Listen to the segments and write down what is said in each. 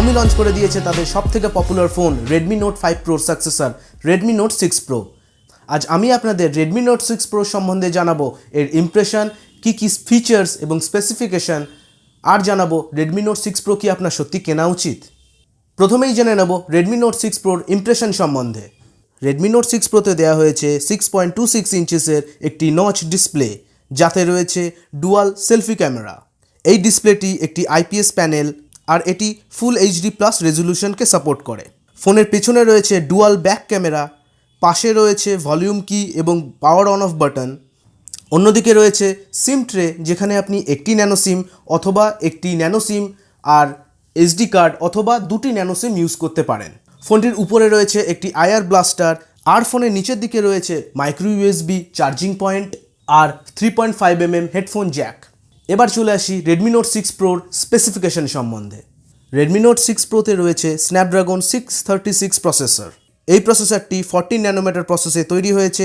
Xiaomi launch করে দিয়েছে তাদের সবথেকে popular phone Redmi Note 5 Pro successor Redmi Note 6 Pro। আজ আমি আপনাদের Redmi Note 6 Pro সম্বন্ধে জানাবো এর ইমপ্রেশন, কি ফিচার্স এবং স্পেসিফিকেশন, আর জানাবো Redmi Note 6 Pro কি আপনার সত্যি কেনা উচিত। প্রথমেই জেনে নেব Redmi Note 6 Proর ইমপ্রেশন সম্বন্ধে। Redmi Note 6 Proতে দেওয়া হয়েছে 6.26 ইঞ্চিসের একটি নচ ডিসপ্লে, যাতে রয়েছে ডুয়াল সেলফি ক্যামেরা। এই ডিসপ্লেটি একটি IPS প্যানেল আর এটি ফুল HD+ রেজলিউশনকে সাপোর্ট করে। ফোনের পেছনে রয়েছে ডুয়াল ব্যাক ক্যামেরা, পাশে রয়েছে ভলিউম কি এবং পাওয়ার অন অফ বাটন। অন্যদিকে রয়েছে সিম ট্রে, যেখানে আপনি একটি ন্যানো সিম অথবা একটি ন্যানো সিম আর SD কার্ড অথবা দুটি ন্যানো সিম ইউজ করতে পারেন। ফোনটির উপরে রয়েছে একটি IR ব্লাস্টার, আর ফোনের নিচের দিকে রয়েছে মাইক্রো USB চার্জিং পয়েন্ট আর 3.5mm হেডফোন জ্যাক। এবার চলে আসি Redmi Note 6 Proর স্পেসিফিকেশন সম্বন্ধে। Redmi Note 6 Proতে রয়েছে স্ন্যাপড্রাগন 636 প্রসেসর। এই প্রসেসরটি 14 ন্যানোমিটার প্রসেসে তৈরি হয়েছে।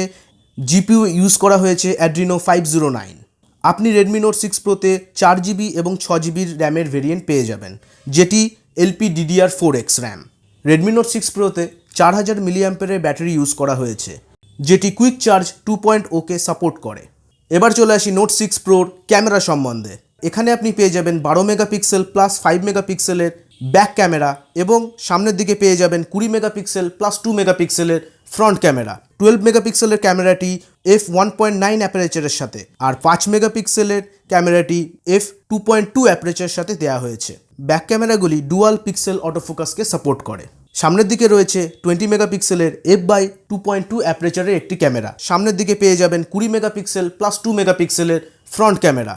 GPU ইউজ করা হয়েছে Adreno 509। আপনি Redmi Note 6 Proতে 4GB এবং 6GB র্যামের ভেরিয়েন্ট পেয়ে যাবেন, যেটি LPDDR4X RAM. Redmi Note 6 Proতে 4000 mAh battery use করা হয়েছে, যেটি কুইক চার্জ 2.0কে সাপোর্ট করে। এবার চলে আসি Note 6 Proর ক্যামেরা সম্বন্ধে। এখানে আপনি পেয়ে যাবেন 12 মেগাপিক্সেল প্লাস 5 মেগাপিক্সেলের ব্যাক ক্যামেরা এবং সামনের দিকে পেয়ে যাবেন 20 মেগাপিক্সেল প্লাস 2 মেগাপিক্সেলের ফ্রন্ট ক্যামেরা। 12 মেগাপিক্সেলের ক্যামেরাটি f1.9 অ্যাপারেচারের সাথে আর 5 মেগাপিক্সেলের ক্যামেরাটি f2.2 অ্যাপারেচারের সাথে দেওয়া হয়েছে। ব্যাক ক্যামেরাগুলি ডুয়াল পিক্সেল অটোফোকাসকে সাপোর্ট করে। সামনের দিকে রয়েছে 20 মেগাপিক্সেলের f/2.2 অ্যাপারেচারের একটি ক্যামেরা। সামনের দিকে পেয়ে যাবেন 20 মেগাপিক্সেল প্লাস 2 মেগাপিক্সেলের ফ্রন্ট ক্যামেরা।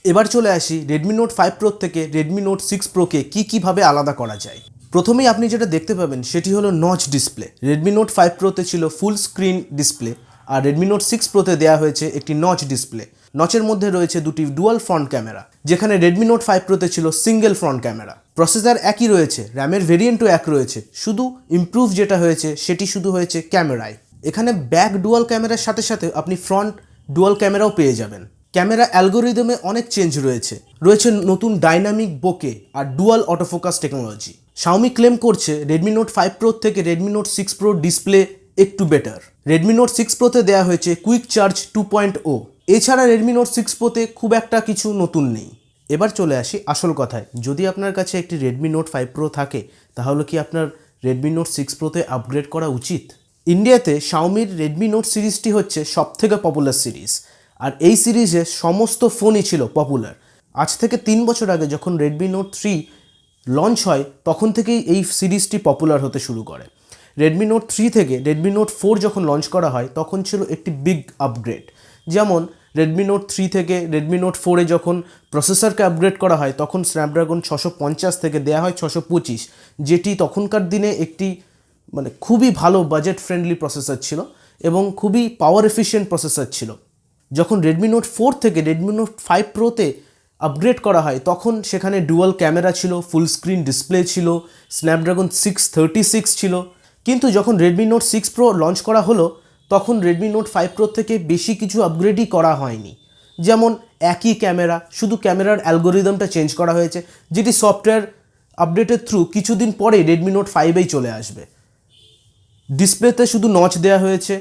এবার চলে আসি Redmi Note 5 Pro থেকে Redmi Note 6 Proকে কীভাবে আলাদা করা যায়। প্রথমেই আপনি যেটা দেখতে পাবেন সেটি হলো নচ ডিসপ্লে। Redmi Note 5 Proতে ছিল ফুল স্ক্রিন ডিসপ্লে, আর Redmi Note 6 Proতে দেওয়া হয়েছে একটি নচ ডিসপ্লে। নচের মধ্যে রয়েছে দুটি ডুয়াল ফ্রন্ট ক্যামেরা, যেখানে Redmi Note 5 Proতে ছিল সিঙ্গেল ফ্রন্ট ক্যামেরা। প্রসেসর একই রয়েছে, র্যামের ভেরিয়েন্টও এক রয়েছে, শুধু ইমপ্রুভ যেটা হয়েছে সেটি শুধু হয়েছে ক্যামেরায়। এখানে ব্যাক ডুয়াল ক্যামেরার সাথে সাথে আপনি ফ্রন্ট ডুয়াল ক্যামেরাও পেয়ে যাবেন। ক্যামেরা অ্যালগোরিদমে অনেক চেঞ্জ রয়েছে নতুন ডাইনামিক বোকে আর dual autofocus technology. Xiaomi claim করছে Redmi Note 5 Pro থেকে Redmi Note 6 Pro ডিসপ্লে একটু বেটার। Redmi Note 6 Proতে দেওয়া হয়েছে কুইক চার্জ 2.0। এছাড়া Redmi Note 6 Proতে খুব একটা কিছু নতুন নেই। এবার চলে আসি আসল কথায়। যদি আপনার কাছে একটি Redmi Note 5 Pro থাকে, তাহলে কি আপনার Redmi Note 6 Proতে আপগ্রেড করা উচিত? ইন্ডিয়াতে Xiaomiর Redmi Note সিরিজটি হচ্ছে সবথেকে পপুলার সিরিজ, আর এই সিরিজে সমস্ত ফোনই ছিল পপুলার। আজ থেকে 3 বছর আগে যখন Redmi Note 3 লঞ্চ হয়, তখন থেকেই এই সিরিজটি পপুলার হতে শুরু করে। Redmi Note 3 থেকে Redmi Note 4 যখন লঞ্চ করা হয়, তখন ছিল একটি বিগ আপগ্রেড। যেমন Redmi Note 3 থেকে Redmi Note 4-এ যখন প্রসেসরকে আপগ্রেড করা হয়, তখন স্ন্যাপড্রাগন 650 থেকে দেওয়া হয় 625, যেটি তখনকার দিনে একটি খুবই ভালো বাজেট ফ্রেন্ডলি প্রসেসর ছিল এবং খুবই পাওয়ার এফিশিয়েন্ট প্রসেসর ছিল। যখন Redmi Note 4 থেকে Redmi Note 5 Proতে আপগ্রেড করা হয়, তখন সেখানে ডুয়াল ক্যামেরা ছিল, ফুল স্ক্রিন ডিসপ্লে ছিল, স্ন্যাপড্রাগন 636 ছিল। কিন্তু যখন Redmi Note 6 Pro লঞ্চ করা হলো, তখন Redmi Note 5 Pro থেকে বেশি কিছু আপগ্রেডই করা হয়নি। যেমন একই ক্যামেরা, শুধু ক্যামেরার অ্যালগোরিদমটা চেঞ্জ করা হয়েছে, যেটি সফটওয়্যার আপডেটের থ্রু কিছুদিন পরে Redmi Note 5-এই চলে আসবে। ডিসপ্লেতে শুধু নচ দেওয়া হয়েছে,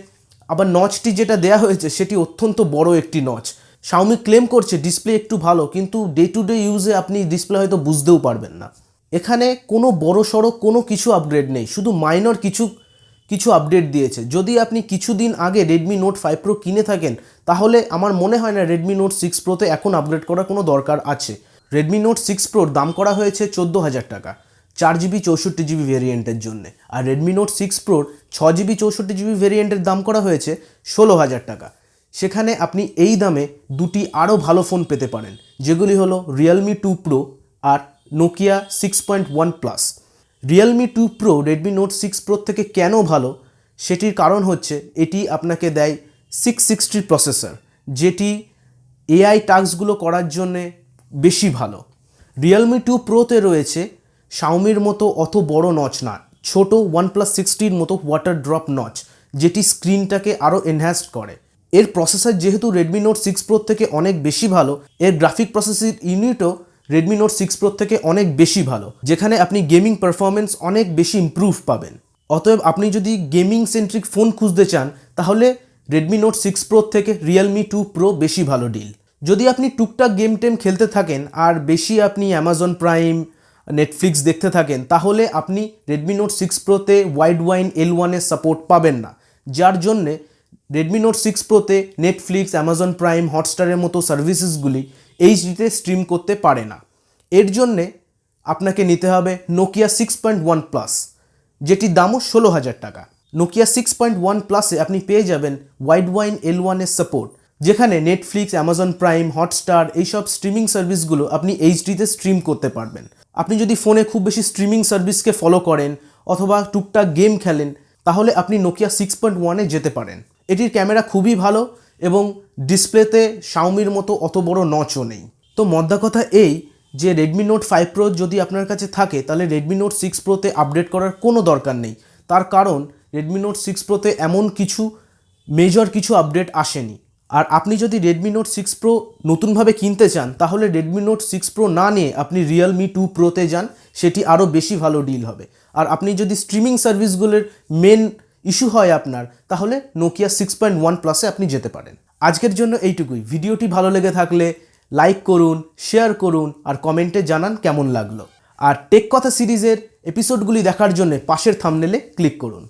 আবার নচটি যেটা দেওয়া হয়েছে সেটি অত্যন্ত বড় একটি নচ। Xiaomi ক্লেম করছে ডিসপ্লে একটু ভালো, কিন্তু ডে টু ডে ইউজে আপনি ডিসপ্লে হয়তো বুঝতেও পারবেন না। এখানে কোনো বড় সড়ো কোনো কিছু আপগ্রেড নেই, শুধু মাইনর কিছু আপডেট দিয়েছে। যদি আপনি কিছুদিন আগে Redmi Note 5 Pro কিনে থাকেন, তাহলে আমার মনে হয় না Redmi Note 6 Proতে এখন আপগ্রেড করার কোনো দরকার আছে। Redmi Note 6 Proর দাম করা হয়েছে 14,000 টাকা 4GB 64GB ভেরিয়েন্টের জন্য, আর Redmi Note 6 Proর 6GB 64GB ভেরিয়েন্টের দাম করা হয়েছে 16,000 টাকা। সেখানে আপনি এই দামে দুটি আরও ভালো ফোন পেতে পারেন, যেগুলি হলো Realme 2 Pro আর Nokia 6.1 Plus। Realme 2 Pro Redmi Note 6 Pro থেকে কেন ভালো, সেটির কারণ হচ্ছে এটি আপনাকে দেয় 660 প্রসেসর, যেটি AI টাস্কগুলো করার জন্যে বেশি ভালো। Realme 2 Proতে রয়েছে Xiaomiর মতো অত বড় নচ না, ছোট OnePlus 60-র মতো ওয়াটার ড্রপ নচ, যেটি স্ক্রিনটাকে আরও এনহ্যান্সড করে। এর প্রসেসর যেহেতু Redmi Note 6 Pro থেকে অনেক বেশি ভালো, এর গ্রাফিক প্রসেসর ইউনিটও রেডমি নোট 6 প্রো থেকে অনেক বেশি ভালো, যেখানে আপনি গেমিং পারফরমেন্স অনেক বেশি ইমপ্রুভ পাবেন। অতএব আপনি যদি গেমিং সেন্ট্রিক ফোন খুঁজতে চান তাহলে রেডমি নোট 6 প্রো থেকে রিয়েলমি 2 প্রো বেশি ভালো ডিল। যদি আপনি টুকটাক গেম টেম খেলতে থাকেন আর বেশি আপনি অ্যামাজন প্রাইম, নেটফ্লিক্স দেখতে থাকেন, তাহলে আপনি রেডমি নোট 6 প্রোতে ওয়াইড ওয়াইন L1 এর সাপোর্ট পাবেন না, যার জন্যে রেডমি নোট 6 প্রোতে নেটফ্লিক্স, অ্যামাজন প্রাইম, হটস্টারের মতো সার্ভিসেসগুলি এইচডিতে স্ট্রিম করতে পারে না। এর জন্যে আপনাকে নিতে হবে নোকিয়া 6.1 প্লাস, যেটির দামও 16,000 টাকা। নোকিয়া 6.1 প্লাসে আপনি পেয়ে যাবেন ওয়াইড ওয়াইন L1 এর সাপোর্ট, যেখানে নেটফ্লিক্স, অ্যামাজন প্রাইম, হটস্টার এইসব স্ট্রিমিং সার্ভিসগুলো আপনি এইচডিতে স্ট্রিম করতে পারবেন। আপনি যদি ফোনে খুব বেশি স্ট্রিমিং সার্ভিসকে ফলো করেন অথবা টুকটাক গেম খেলেন, তাহলে আপনি নোকিয়া 6.1-এ যেতে পারেন। এটির ক্যামেরা খুবই ভালো এবং ডিসপ্লেতে শাওমির মতো অত বড় নচও নেই। তো মদ্দা কথা এই যে রেডমি নোট 5 প্রো যদি আপনার কাছে থাকে তাহলে রেডমি নোট 6 প্রোতে আপডেট করার কোনো দরকার নেই। তার কারণ রেডমি নোট 6 প্রোতে এমন কিছু মেজর কিছু আপডেট আসেনি। আর আপনি যদি রেডমি নোট 6 প্রো নতুনভাবে কিনতে চান তাহলে রেডমি নোট 6 প্রো না নিয়ে আপনি রিয়েলমি 2 প্রোতে যান, সেটি আরও বেশি ভালো ডিল হবে। আর আপনি যদি স্ট্রিমিং সার্ভিসগুলোর মেন ইস্যু হয় আপনার, তাহলে নোকিয়া 6.1 প্লাসে আপনি যেতে পারেন। আজকের জন্য এইটুকুই। ভিডিওটি ভালো লেগে থাকলে লাইক করুন, শেয়ার করুন আর কমেন্টে জানান কেমন লাগলো। আর টেক কথা সিরিজের এপিসোডগুলি দেখার জন্য পাশের থাম্বনেলে ক্লিক করুন।